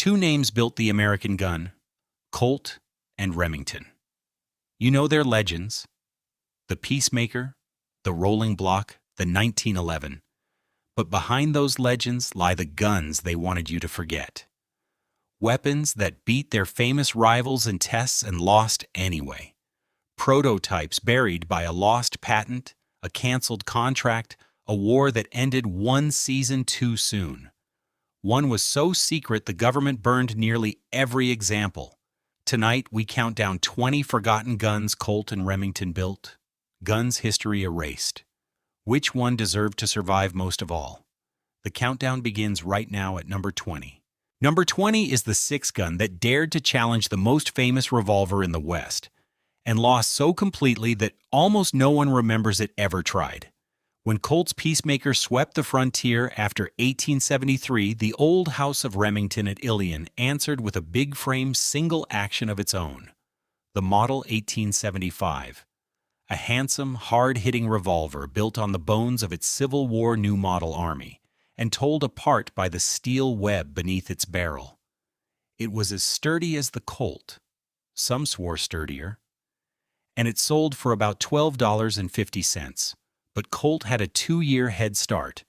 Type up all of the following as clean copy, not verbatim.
Two names built the American gun: Colt and Remington. You know their legends: the Peacemaker, the Rolling Block, the 1911. But behind those legends lie the guns they wanted you to forget. Weapons that beat their famous rivals in tests and lost anyway. Prototypes buried by a lost patent, a canceled contract, a war that ended one season too soon. One was so secret the government burned nearly every example. Tonight, we count down 20 forgotten guns Colt and Remington built. Guns history erased. Which one deserved to survive most of all? The countdown begins right now at number 20. Number 20 is the six gun that dared to challenge the most famous revolver in the West, and lost so completely that almost no one remembers it ever tried. When Colt's Peacemaker swept the frontier after 1873, the old house of Remington at Ilion answered with a big-frame single action of its own, the Model 1875, a handsome, hard-hitting revolver built on the bones of its Civil War New Model Army, and told apart by the steel web beneath its barrel. It was as sturdy as the Colt, some swore sturdier, and it sold for about $12.50. But Colt had a 2-year head start,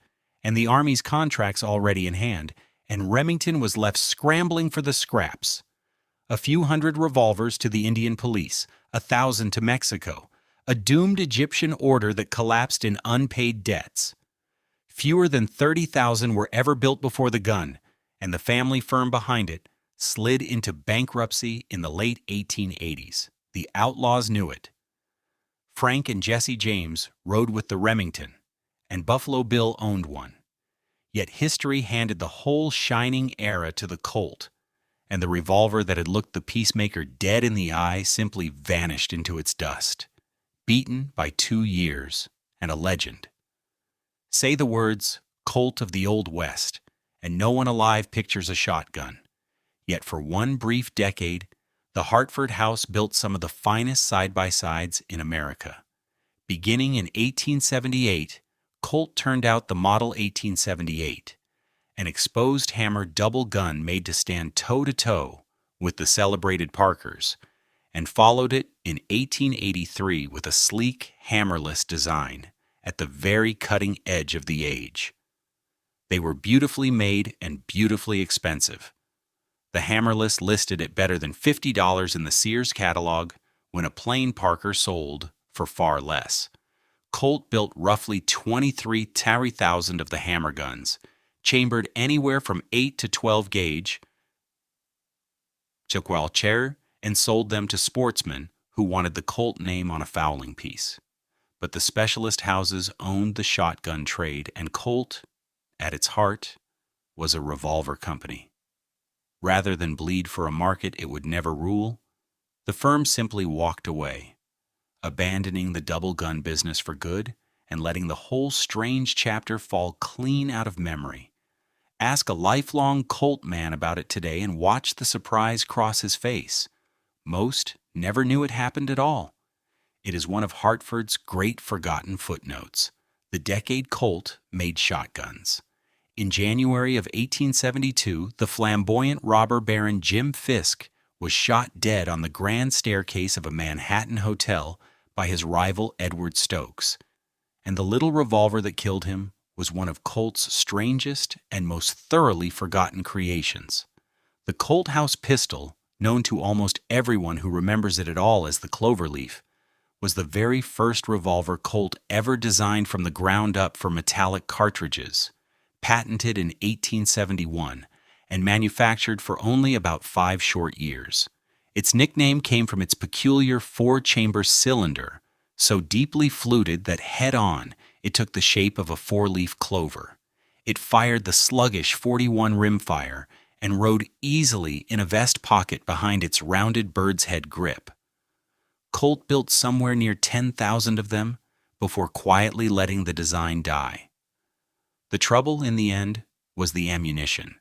and the Army's contracts already in hand, and Remington was left scrambling for the scraps. A few hundred revolvers to the Indian police, 1,000 to Mexico, a doomed Egyptian order that collapsed in unpaid debts. Fewer than 30,000 were ever built before the gun, and the family firm behind it slid into bankruptcy in the late 1880s. The outlaws knew it. Frank and Jesse James rode with the Remington, and Buffalo Bill owned one. Yet history handed the whole shining era to the Colt, and the revolver that had looked the Peacemaker dead in the eye simply vanished into its dust, beaten by 2 years and a legend. Say the words, Colt of the Old West, and no one alive pictures a shotgun. Yet for one brief decade, the Hartford house built some of the finest side-by-sides in America. Beginning in 1878, Colt turned out the Model 1878, an exposed hammer double gun made to stand toe-to-toe with the celebrated Parkers, and followed it in 1883 with a sleek, hammerless design at the very cutting edge of the age. They were beautifully made and beautifully expensive. The hammerless listed at better than $50 in the Sears catalog when a plain Parker sold for far less. Colt built roughly 23,000 of the hammer guns, chambered anywhere from 8 to 12 gauge, and sold them to sportsmen who wanted the Colt name on a fowling piece. But the specialist houses owned the shotgun trade, and Colt, at its heart, was a revolver company. Rather than bleed for a market it would never rule, the firm simply walked away, abandoning the double gun business for good and letting the whole strange chapter fall clean out of memory. Ask a lifelong Colt man about it today and watch the surprise cross his face. Most never knew it happened at all. It is one of Hartford's great forgotten footnotes. The decade Colt made shotguns. In January of 1872, the flamboyant robber baron Jim Fisk was shot dead on the grand staircase of a Manhattan hotel by his rival Edward Stokes, and the little revolver that killed him was one of Colt's strangest and most thoroughly forgotten creations. The Colt House pistol, known to almost everyone who remembers it at all as the Cloverleaf, was the very first revolver Colt ever designed from the ground up for metallic cartridges. Patented in 1871 and manufactured for only about 5 short years. Its nickname came from its peculiar 4-chamber cylinder, so deeply fluted that head-on it took the shape of a 4-leaf clover. It fired the sluggish 41 rimfire and rode easily in a vest pocket behind its rounded bird's head grip. Colt built somewhere near 10,000 of them before quietly letting the design die. The trouble, in the end, was the ammunition.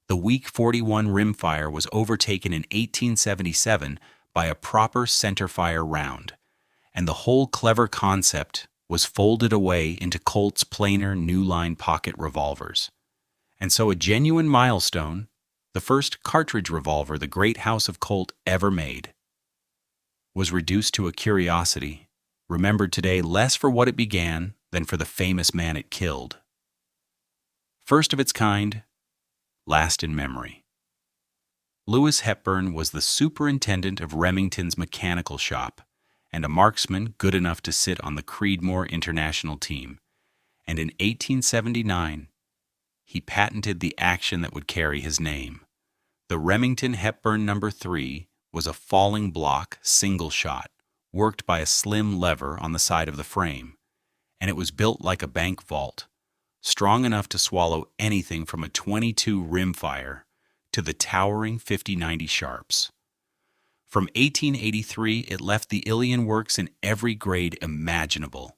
The weak 41 rimfire was overtaken in 1877 by a proper centerfire round, and the whole clever concept was folded away into Colt's plainer new line pocket revolvers. And so a genuine milestone, The first cartridge revolver the great house of Colt ever made was reduced to a curiosity, remembered today less for what it began than for the famous man it killed. First of its kind, last in memory. Lewis Hepburn was the superintendent of Remington's mechanical shop and a marksman good enough to sit on the Creedmoor International team, and in 1879, he patented the action that would carry his name. The Remington Hepburn No. 3 was a falling block single shot, worked by a slim lever on the side of the frame, and it was built like a bank vault, strong enough to swallow anything from a .22 rimfire to the towering .50-90 Sharps. From 1883, it left the Ilion Works in every grade imaginable.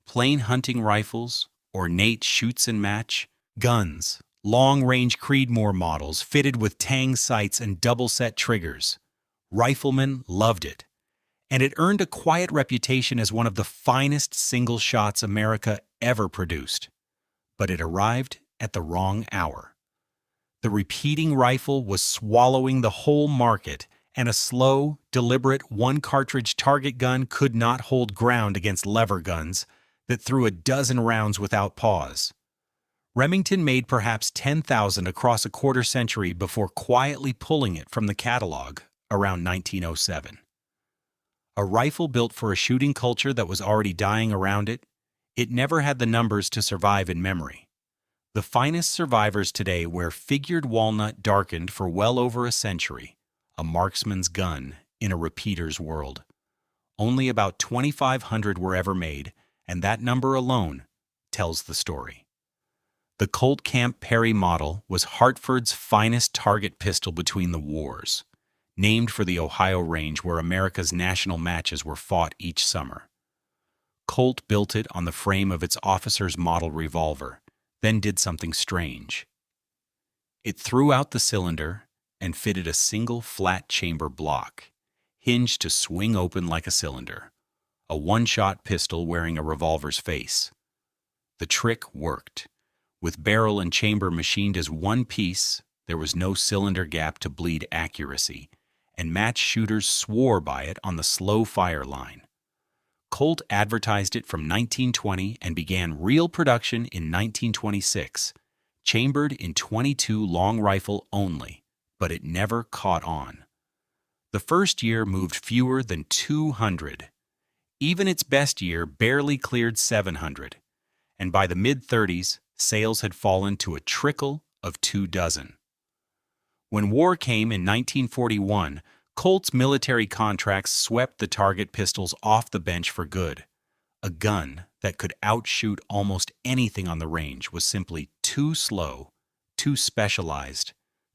Plain hunting rifles, ornate shoots and match, guns, long-range Creedmoor models fitted with tang sights and double-set triggers. Riflemen loved it, and it earned a quiet reputation as one of the finest single shots America ever produced. But it arrived at the wrong hour. The repeating rifle was swallowing the whole market, and a slow, deliberate one-cartridge target gun could not hold ground against lever guns that threw a dozen rounds without pause. Remington made perhaps 10,000 across a quarter century before quietly pulling it from the catalog around 1907. A rifle built for a shooting culture that was already dying around it, it never had the numbers to survive in memory. The finest survivors today wear figured walnut darkened for well over a century, a marksman's gun in a repeater's world. Only about 2,500 were ever made, and that number alone tells the story. The Colt Camp Perry model was Hartford's finest target pistol between the wars, named for the Ohio range where America's national matches were fought each summer. Colt built it on the frame of its officer's model revolver, then did something strange. It threw out the cylinder and fitted a single flat chamber block, hinged to swing open like a cylinder, a one-shot pistol wearing a revolver's face. The trick worked. With barrel and chamber machined as one piece, there was no cylinder gap to bleed accuracy, and match shooters swore by it on the slow fire line. Colt advertised it from 1920 and began real production in 1926, chambered in .22 long rifle only, but it never caught on. The first year moved fewer than 200. Even its best year barely cleared 700, and by the mid-30s, sales had fallen to a trickle of 24. When war came in 1941, Colt's military contracts swept the target pistols off the bench for good. A gun that could outshoot almost anything on the range was simply too slow, too specialized,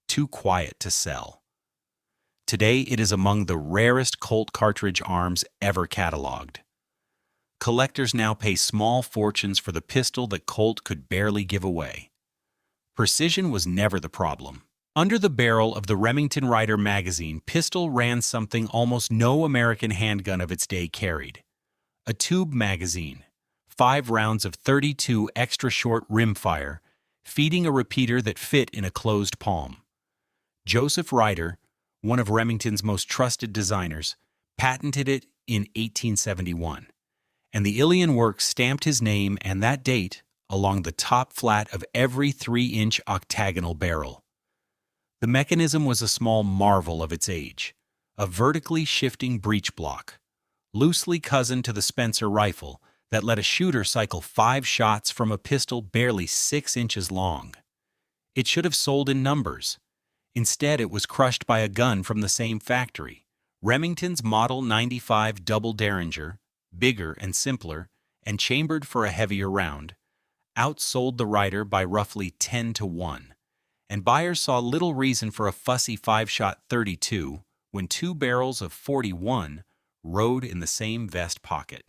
too quiet to sell. Today, it is among the rarest Colt cartridge arms ever cataloged. Collectors now pay small fortunes for the pistol that Colt could barely give away. Precision was never the problem. Under the barrel of the Remington Rider magazine, pistol ran something almost no American handgun of its day carried. A tube magazine, 5 rounds of .32 extra short rimfire, feeding a repeater that fit in a closed palm. Joseph Rider, one of Remington's most trusted designers, patented it in 1871, and the Ilion Works stamped his name and that date along the top flat of every 3-inch octagonal barrel. The mechanism was a small marvel of its age, a vertically shifting breech block, loosely cousin to the Spencer rifle that let a shooter cycle 5 shots from a pistol barely 6 inches long. It should have sold in numbers. Instead, it was crushed by a gun from the same factory, Remington's Model 95 Double Derringer, bigger and simpler, and chambered for a heavier round, outsold the Rider by roughly 10-1. And buyers saw little reason for a fussy 5-shot .32 when 2 barrels of .41 rode in the same vest pocket.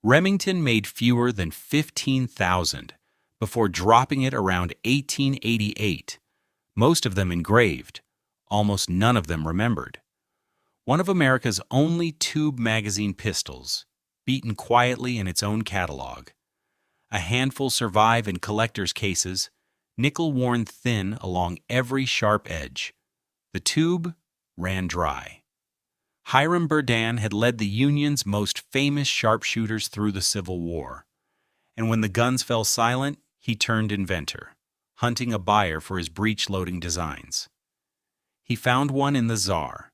Remington made fewer than 15,000 before dropping it around 1888, most of them engraved, almost none of them remembered. One of America's only tube magazine pistols, beaten quietly in its own catalog. A handful survive in collectors' cases, nickel worn thin along every sharp edge. The tube ran dry. Hiram Berdan had led the Union's most famous sharpshooters through the Civil War, and when the guns fell silent, he turned inventor, hunting a buyer for his breech-loading designs. He found one in the Tsar.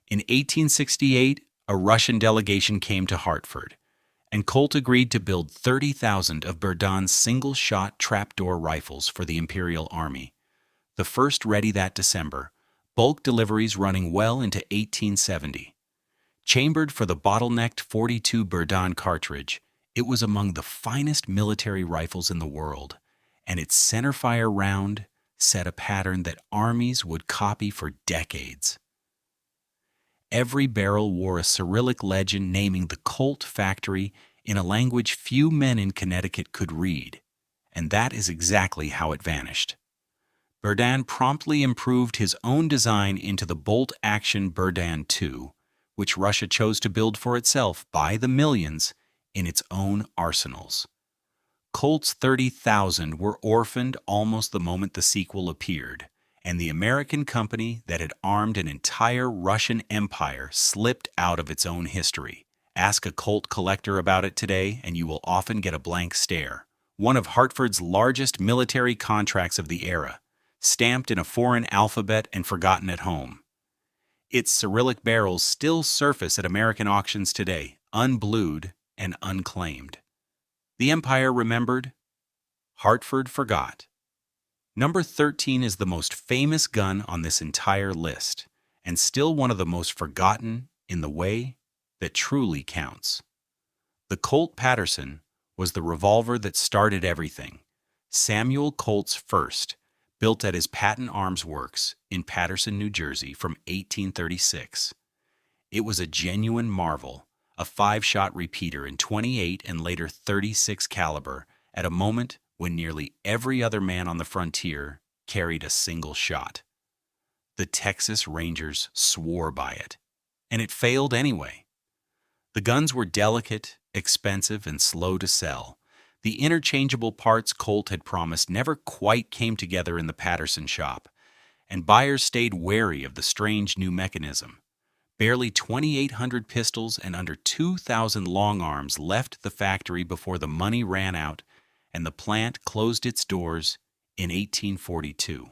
In 1868, a Russian delegation came to Hartford, and Colt agreed to build 30,000 of Berdan's single-shot trapdoor rifles for the Imperial Army. The first ready that December, bulk deliveries running well into 1870. Chambered for the bottlenecked .42 Berdan cartridge, it was among the finest military rifles in the world, and its centerfire round set a pattern that armies would copy for decades. Every barrel wore a Cyrillic legend naming the Colt factory in a language few men in Connecticut could read, and that is exactly how it vanished. Berdan promptly improved his own design into the bolt-action Berdan II, which Russia chose to build for itself by the millions in its own arsenals. Colt's 30,000 were orphaned almost the moment the sequel appeared, and the American company that had armed an entire Russian empire slipped out of its own history. Ask a Colt collector about it today, and you will often get a blank stare. One of Hartford's largest military contracts of the era, stamped in a foreign alphabet and forgotten at home. Its Cyrillic barrels still surface at American auctions today, unblued and unclaimed. The Empire remembered, Hartford forgot. Number 13 is the most famous gun on this entire list, and still one of the most forgotten in the way that truly counts. The Colt Patterson was the revolver that started everything. Samuel Colt's first, built at his Patton Arms Works in Paterson, New Jersey from 1836. It was a genuine marvel, a 5-shot repeater in 28 and later 36 caliber at a moment when nearly every other man on the frontier carried a single shot. The Texas Rangers swore by it, and it failed anyway. The guns were delicate, expensive, and slow to sell. The interchangeable parts Colt had promised never quite came together in the Patterson shop, and buyers stayed wary of the strange new mechanism. Barely 2,800 pistols and under 2,000 long arms left the factory before the money ran out, and the plant closed its doors in 1842.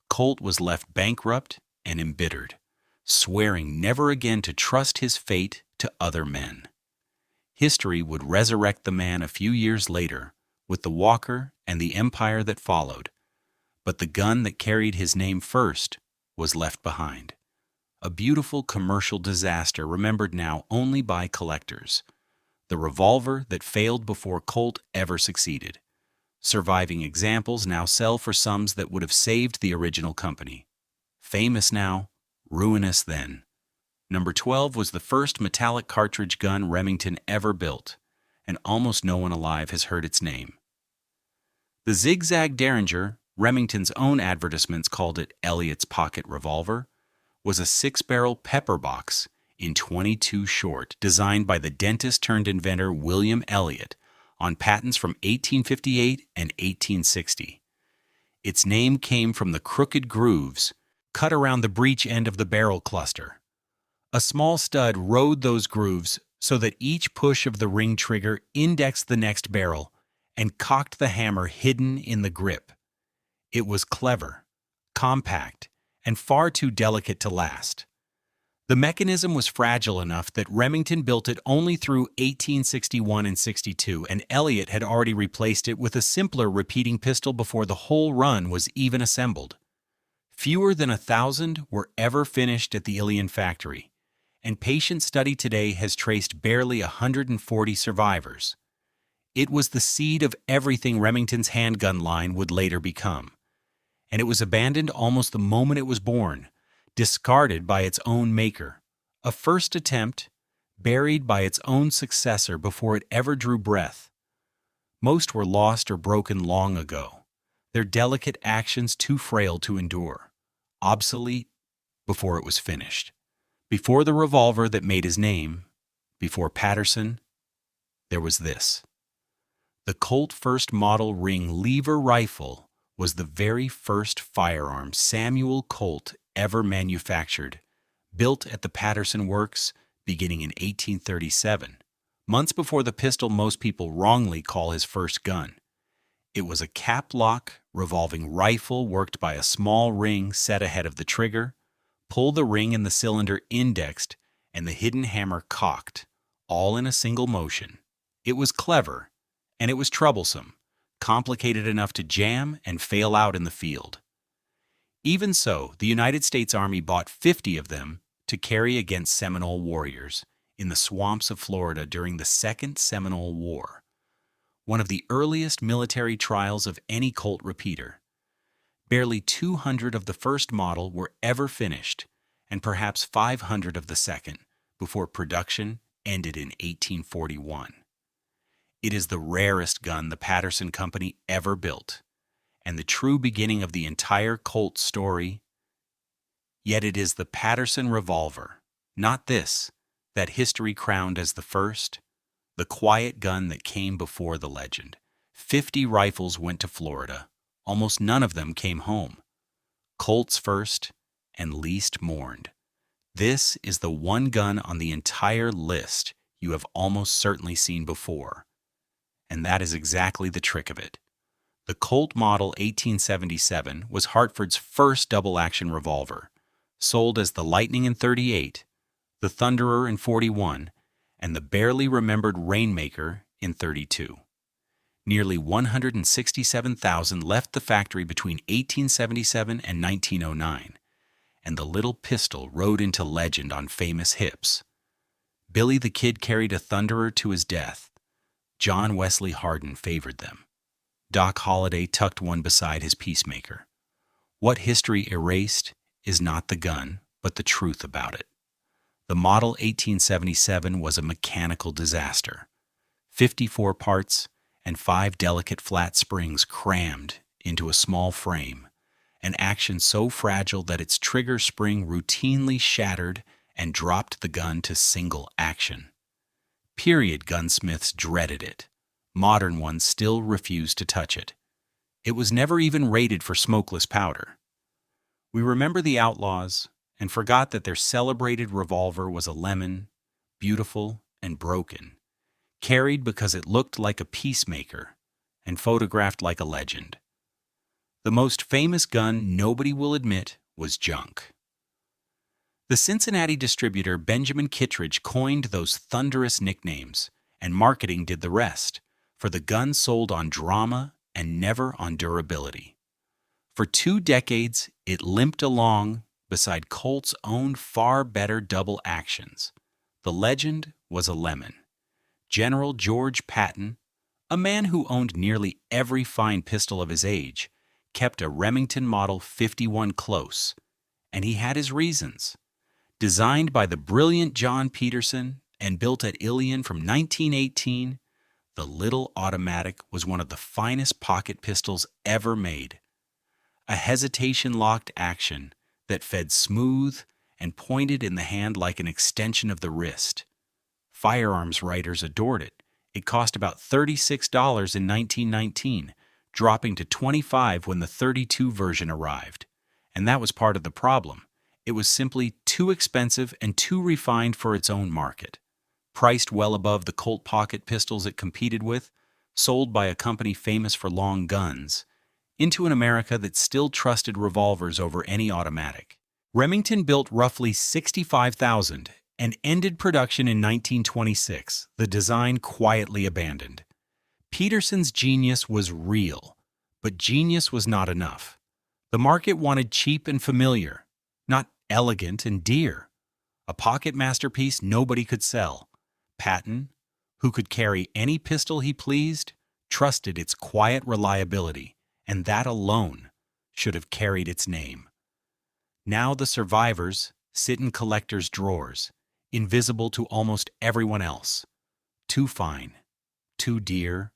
Colt was left bankrupt and embittered, swearing never again to trust his fate to other men. History would resurrect the man a few years later with the Walker and the empire that followed, but the gun that carried his name first was left behind. A beautiful commercial disaster remembered now only by collectors. The revolver that failed before Colt ever succeeded. Surviving examples now sell for sums that would have saved the original company. Famous now, ruinous then. Number 12 was the first metallic cartridge gun Remington ever built, and almost no one alive has heard its name. The Zigzag Derringer, Remington's own advertisements called it Elliot's Pocket Revolver, was a 6-barrel pepper box in 22 short, designed by the dentist-turned-inventor William Elliot on patents from 1858 and 1860. Its name came from the crooked grooves cut around the breech end of the barrel cluster. A small stud rode those grooves so that each push of the ring trigger indexed the next barrel and cocked the hammer hidden in the grip. It was clever, compact, and far too delicate to last. The mechanism was fragile enough that Remington built it only through 1861 and 62, and Elliot had already replaced it with a simpler repeating pistol before the whole run was even assembled. Fewer than 1,000 were ever finished at the Ilion factory, and patient study today has traced barely 140 survivors. It was the seed of everything Remington's handgun line would later become, and it was abandoned almost the moment it was born, discarded by its own maker, a first attempt buried by its own successor before it ever drew breath. Most were lost or broken long ago, their delicate actions too frail to endure, obsolete before it was finished. Before the revolver that made his name, before Patterson, there was this. The Colt First Model Ring Lever Rifle was the very first firearm Samuel Colt ever manufactured, built at the Patterson Works beginning in 1837, months before the pistol most people wrongly call his first gun. It was a cap-lock, revolving rifle worked by a small ring set ahead of the trigger. Pull the ring and the cylinder indexed and the hidden hammer cocked, all in a single motion. It was clever, and it was troublesome, complicated enough to jam and fail out in the field. Even so, the United States Army bought 50 of them to carry against Seminole warriors in the swamps of Florida during the Second Seminole War, one of the earliest military trials of any Colt repeater. Barely 200 of the first model were ever finished, and perhaps 500 of the second, before production ended in 1841. It is the rarest gun the Patterson Company ever built, and the true beginning of the entire Colt story. Yet it is the Patterson revolver, not this, that history crowned as the first, the quiet gun that came before the legend. 50 rifles went to Florida. Almost none of them came home. Colt's first and least mourned. This is the one gun on the entire list you have almost certainly seen before. And that is exactly the trick of it. The Colt Model 1877 was Hartford's first double-action revolver, sold as the Lightning in '38, the Thunderer in '41, and the barely remembered Rainmaker in '32. Nearly 167,000 left the factory between 1877 and 1909, and the little pistol rode into legend on famous hips. Billy the Kid carried a Thunderer to his death. John Wesley Hardin favored them. Doc Holliday tucked one beside his Peacemaker. What history erased is not the gun, but the truth about it. The Model 1877 was a mechanical disaster. 54 parts and 5 delicate flat springs crammed into a small frame, an action so fragile that its trigger spring routinely shattered and dropped the gun to single action. Period gunsmiths dreaded it. Modern ones still refuse to touch it. It was never even rated for smokeless powder. We remember the outlaws and forgot that their celebrated revolver was a lemon, beautiful and broken, carried because it looked like a Peacemaker and photographed like a legend. The most famous gun nobody will admit was junk. The Cincinnati distributor Benjamin Kittredge coined those thunderous nicknames, and marketing did the rest, for the gun sold on drama and never on durability. For 2 decades, it limped along beside Colt's own far better double actions. The legend was a lemon. General George Patton, a man who owned nearly every fine pistol of his age, kept a Remington Model 51 close, and he had his reasons. Designed by the brilliant John Peterson and built at Ilion from 1918, the little automatic was one of the finest pocket pistols ever made. A hesitation-locked action that fed smooth and pointed in the hand like an extension of the wrist. Firearms writers adored it. It cost about $36 in 1919, dropping to $25 when the .32 version arrived. And that was part of the problem. It was simply too expensive and too refined for its own market. Priced well above the Colt pocket pistols it competed with, sold by a company famous for long guns, into an America that still trusted revolvers over any automatic. Remington built roughly 65,000 and ended production in 1926, the design quietly abandoned. Peterson's genius was real, but genius was not enough. The market wanted cheap and familiar, not elegant and dear. A pocket masterpiece nobody could sell. Patton, who could carry any pistol he pleased, trusted its quiet reliability, and that alone should have carried its name. Now the survivors sit in collectors' drawers, invisible to almost everyone else. Too fine, too dear,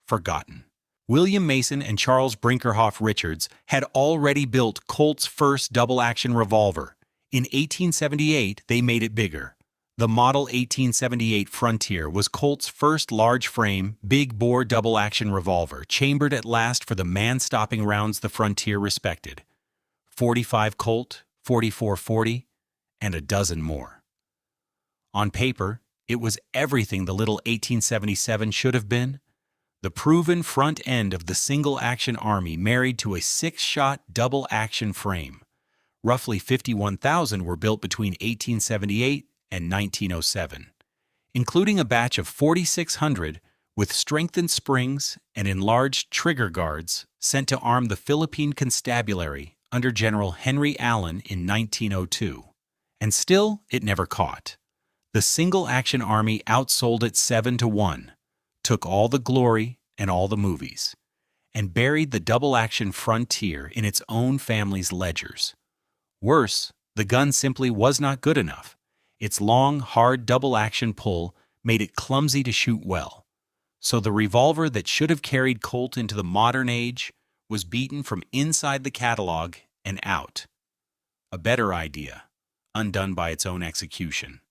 forgotten. William Mason and Charles Brinkerhoff Richards had already built Colt's first double-action revolver. In 1878, they made it bigger. The Model 1878 Frontier was Colt's first large-frame, big-bore double-action revolver, chambered at last for the man-stopping rounds the Frontier respected. 45 Colt, 44-40, and a dozen more. On paper, it was everything the little 1877 should have been. The proven front end of the Single Action Army married to a 6-shot double-action frame. Roughly 51,000 were built between 1878 and 1907, including a batch of 4,600 with strengthened springs and enlarged trigger guards sent to arm the Philippine Constabulary under General Henry Allen in 1902. And still, it never caught. The Single Action Army outsold it 7-1, took all the glory and all the movies, and buried the double-action Frontier in its own family's ledgers. Worse, the gun simply was not good enough. Its long, hard double-action pull made it clumsy to shoot well. So the revolver that should have carried Colt into the modern age was beaten from inside the catalog and out. A better idea, undone by its own execution.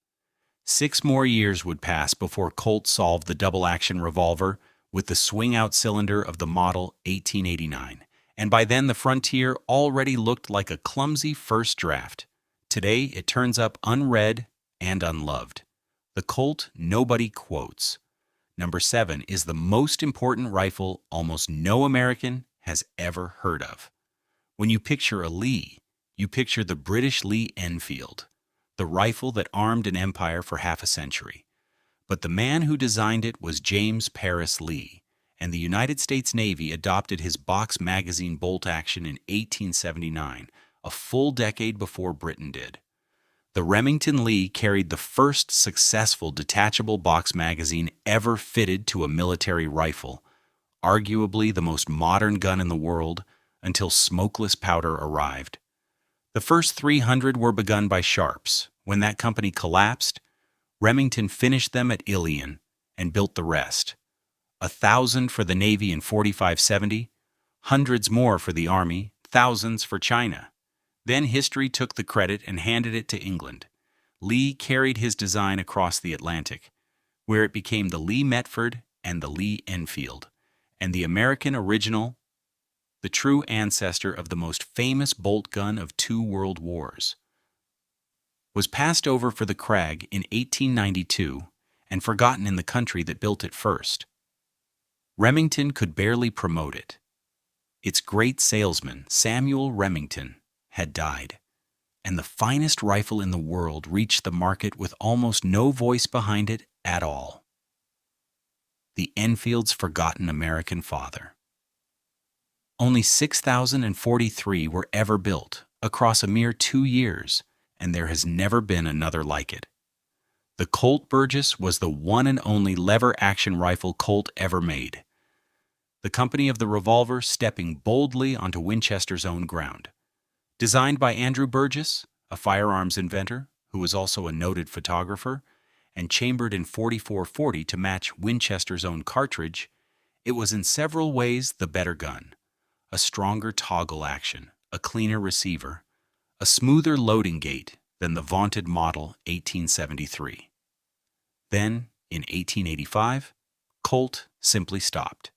6 more years would pass before Colt solved the double-action revolver with the swing-out cylinder of the Model 1889, and by then the Frontier already looked like a clumsy first draft. Today, it turns up unread and unloved. The Colt nobody quotes. Number 7 is the most important rifle almost no American has ever heard of. When you picture a Lee, you picture the British Lee Enfield, the rifle that armed an empire for half a century. But the man who designed it was James Paris Lee, and the United States Navy adopted his box magazine bolt action in 1879, a full decade before Britain did. The Remington Lee carried the first successful detachable box magazine ever fitted to a military rifle, arguably the most modern gun in the world until smokeless powder arrived. The first 300 were begun by Sharps. When that company collapsed, Remington finished them at Ilion and built the rest. 1,000 for the Navy in 45-70, hundreds more for the Army, thousands for China. Then history took the credit and handed it to England. Lee carried his design across the Atlantic, where it became the Lee Metford and the Lee Enfield, and the American original, the true ancestor of the most famous bolt gun of 2 world wars, was passed over for the Krag in 1892 and forgotten in the country that built it first. Remington could barely promote it. Its great salesman, Samuel Remington, had died, and the finest rifle in the world reached the market with almost no voice behind it at all. The Enfield's forgotten American father. Only 6,043 were ever built, across a mere 2 years, and there has never been another like it. The Colt Burgess was the one and only lever-action rifle Colt ever made. The company of the revolver stepping boldly onto Winchester's own ground. Designed by Andrew Burgess, a firearms inventor who was also a noted photographer, and chambered in 44-40 to match Winchester's own cartridge, it was in several ways the better gun. A stronger toggle action, a cleaner receiver, a smoother loading gate than the vaunted Model 1873. Then, in 1885, Colt simply stopped.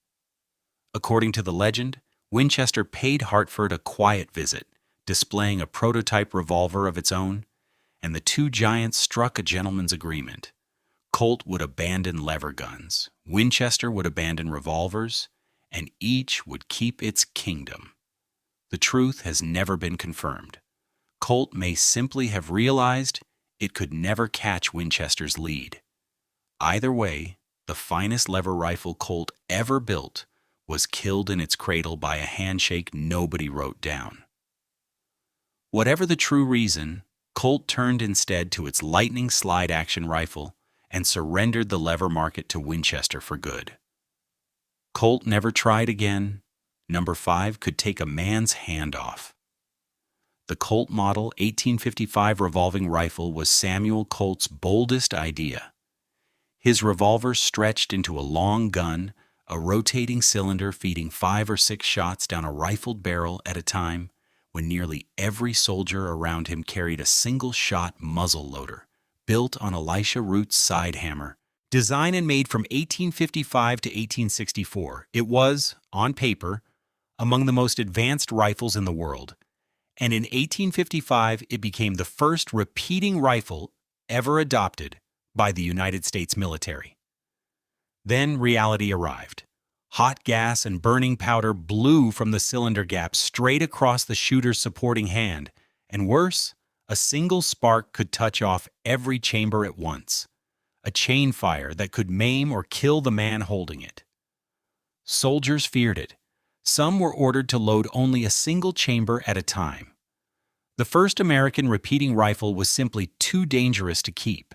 According to the legend, Winchester paid Hartford a quiet visit, displaying a prototype revolver of its own, and the 2 giants struck a gentleman's agreement. Colt would abandon lever guns, Winchester would abandon revolvers, and each would keep its kingdom. The truth has never been confirmed. Colt may simply have realized it could never catch Winchester's lead. Either way, the finest lever rifle Colt ever built was killed in its cradle by a handshake nobody wrote down. Whatever the true reason, Colt turned instead to its lightning slide-action rifle and surrendered the lever market to Winchester for good. Colt never tried again. Number 5 could take a man's hand off. The Colt Model 1855 revolving rifle was Samuel Colt's boldest idea. His revolver stretched into a long gun, a rotating cylinder feeding 5 or 6 shots down a rifled barrel at a time, when nearly every soldier around him carried a single-shot muzzle loader, built on Elisha Root's side hammer. Designed and made from 1855 to 1864, it was, on paper, among the most advanced rifles in the world. And in 1855, it became the first repeating rifle ever adopted by the United States military. Then reality arrived. Hot gas and burning powder blew from the cylinder gap straight across the shooter's supporting hand, and worse, a single spark could touch off every chamber at once. A chain fire that could maim or kill the man holding it. Soldiers feared it. Some were ordered to load only a single chamber at a time. The first American repeating rifle was simply too dangerous to keep.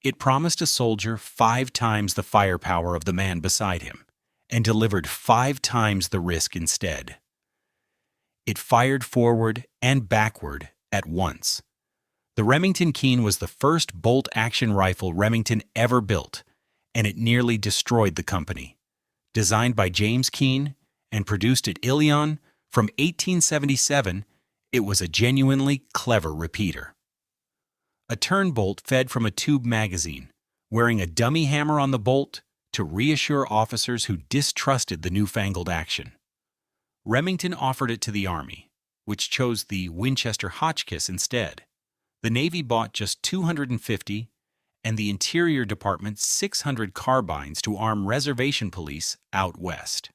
It promised a soldier 5 times the firepower of the man beside him, and delivered 5 times the risk instead. It fired forward and backward at once. The Remington Keen was the first bolt-action rifle Remington ever built, and it nearly destroyed the company. Designed by James Keen and produced at Ilion from 1877, it was a genuinely clever repeater. A turn bolt fed from a tube magazine, wearing a dummy hammer on the bolt to reassure officers who distrusted the newfangled action. Remington offered it to the Army, which chose the Winchester Hotchkiss instead. The Navy bought just 250, and the Interior Department 600 carbines to arm reservation police out west.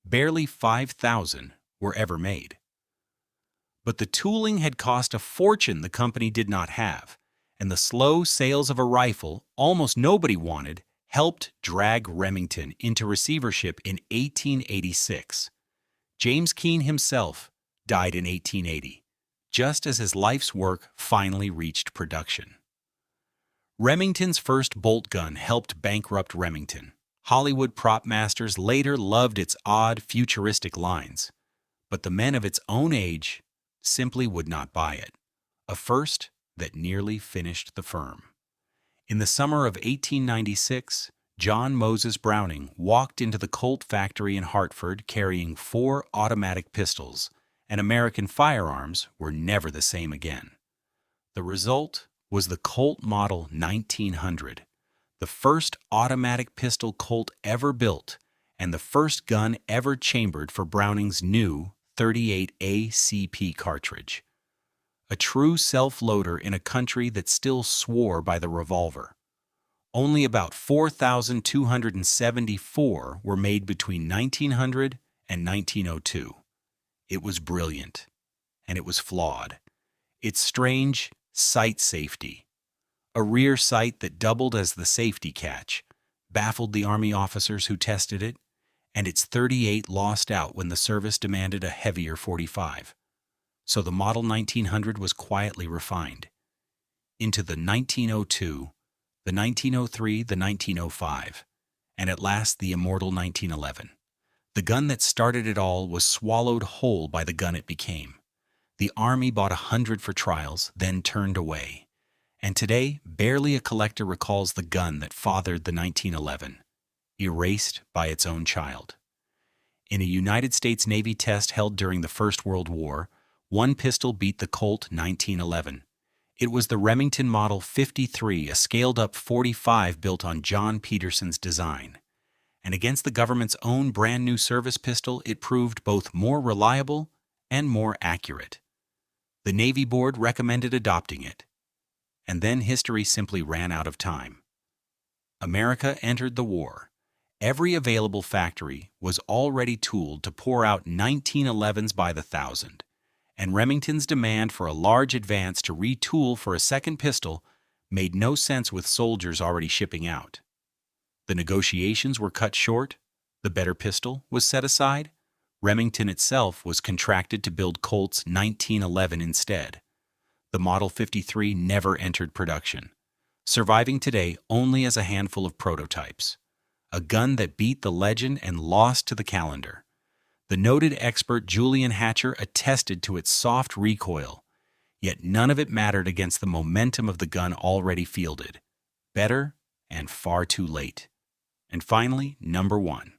Barely 5,000 were ever made. But the tooling had cost a fortune the company did not have, and the slow sales of a rifle almost nobody wanted helped drag Remington into receivership in 1886. James Keen himself died in 1880. Just as his life's work finally reached production. Remington's first bolt gun helped bankrupt Remington. Hollywood prop masters later loved its odd, futuristic lines, but the men of its own age simply would not buy it, a first that nearly finished the firm. In the summer of 1896, John Moses Browning walked into the Colt factory in Hartford carrying 4 automatic pistols, and American firearms were never the same again. The result was the Colt Model 1900, the first automatic pistol Colt ever built and the first gun ever chambered for Browning's new .38 ACP cartridge. A true self-loader in a country that still swore by the revolver. Only about 4,274 were made between 1900 and 1902. It was brilliant, and it was flawed. Its strange sight safety, a rear sight that doubled as the safety catch, baffled the Army officers who tested it, and its .38 lost out when the service demanded a heavier .45. So the Model 1900 was quietly refined into the 1902, the 1903, the 1905, and at last the immortal 1911. The gun that started it all was swallowed whole by the gun it became. The Army bought 100 for trials, then turned away. And today, barely a collector recalls the gun that fathered the 1911, erased by its own child. In a United States Navy test held during the First World War, one pistol beat the Colt 1911. It was the Remington Model 53, a scaled-up .45 built on John Peterson's design. And against the government's own brand-new service pistol, it proved both more reliable and more accurate. The Navy Board recommended adopting it. And then history simply ran out of time. America entered the war. Every available factory was already tooled to pour out 1911s by the thousand, and Remington's demand for a large advance to retool for a second pistol made no sense with soldiers already shipping out. The negotiations were cut short, the better pistol was set aside, Remington itself was contracted to build Colt's 1911 instead. The Model 53 never entered production, surviving today only as a handful of prototypes. A gun that beat the legend and lost to the calendar. The noted expert Julian Hatcher attested to its soft recoil, yet none of it mattered against the momentum of the gun already fielded. Better and far too late. And finally, number 1.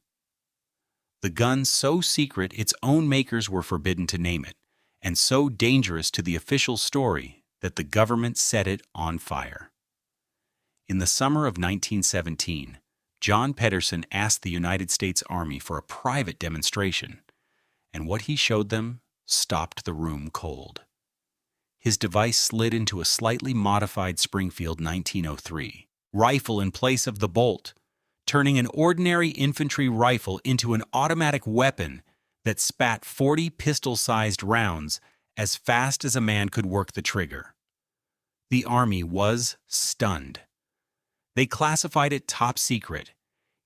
The gun so secret its own makers were forbidden to name it, and so dangerous to the official story that the government set it on fire. In the summer of 1917, John Pedersen asked the United States Army for a private demonstration, and what he showed them stopped the room cold. His device slid into a slightly modified Springfield 1903 rifle in place of the bolt, turning an ordinary infantry rifle into an automatic weapon that spat 40 pistol-sized rounds as fast as a man could work the trigger. The Army was stunned. They classified it top secret,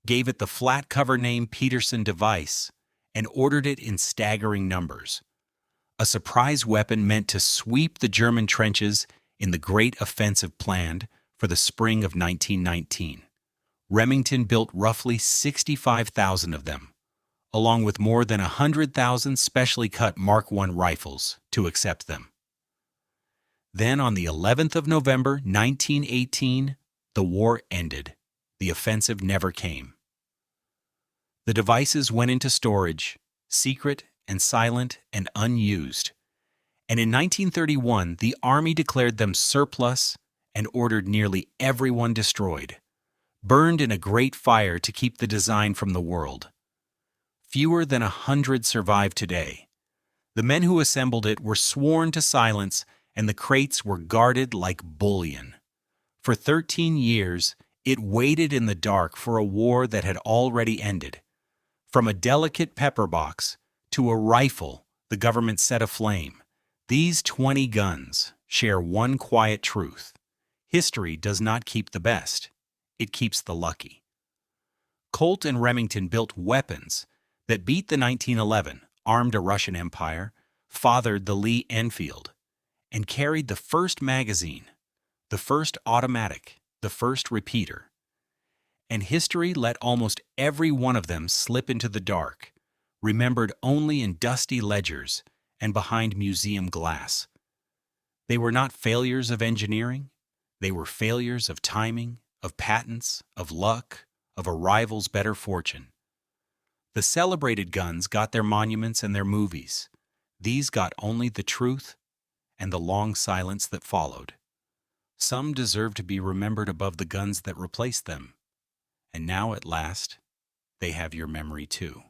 gave it the flat cover name Pedersen device, and ordered it in staggering numbers. A surprise weapon meant to sweep the German trenches in the great offensive planned for the spring of 1919. Remington built roughly 65,000 of them, along with more than 100,000 specially cut Mark I rifles to accept them. Then on the 11th of November, 1918, the war ended. The offensive never came. The devices went into storage, secret and silent and unused. And in 1931, the Army declared them surplus and ordered nearly everyone destroyed, burned in a great fire to keep the design from the world. Fewer than 100 survive today. The men who assembled it were sworn to silence, and the crates were guarded like bullion. For 13 years, it waited in the dark for a war that had already ended. From a delicate pepper box to a rifle the government set aflame, these 20 guns share one quiet truth. History does not keep the best. It keeps the lucky. Colt and Remington built weapons that beat the 1911, armed a Russian empire, fathered the Lee Enfield, and carried the first magazine, the first automatic, the first repeater. And history let almost every one of them slip into the dark, remembered only in dusty ledgers and behind museum glass. They were not failures of engineering. They were failures of timing, of patents, of luck, of a rival's better fortune. The celebrated guns got their monuments and their movies. These got only the truth and the long silence that followed. Some deserve to be remembered above the guns that replaced them. And now, at last, they have your memory too.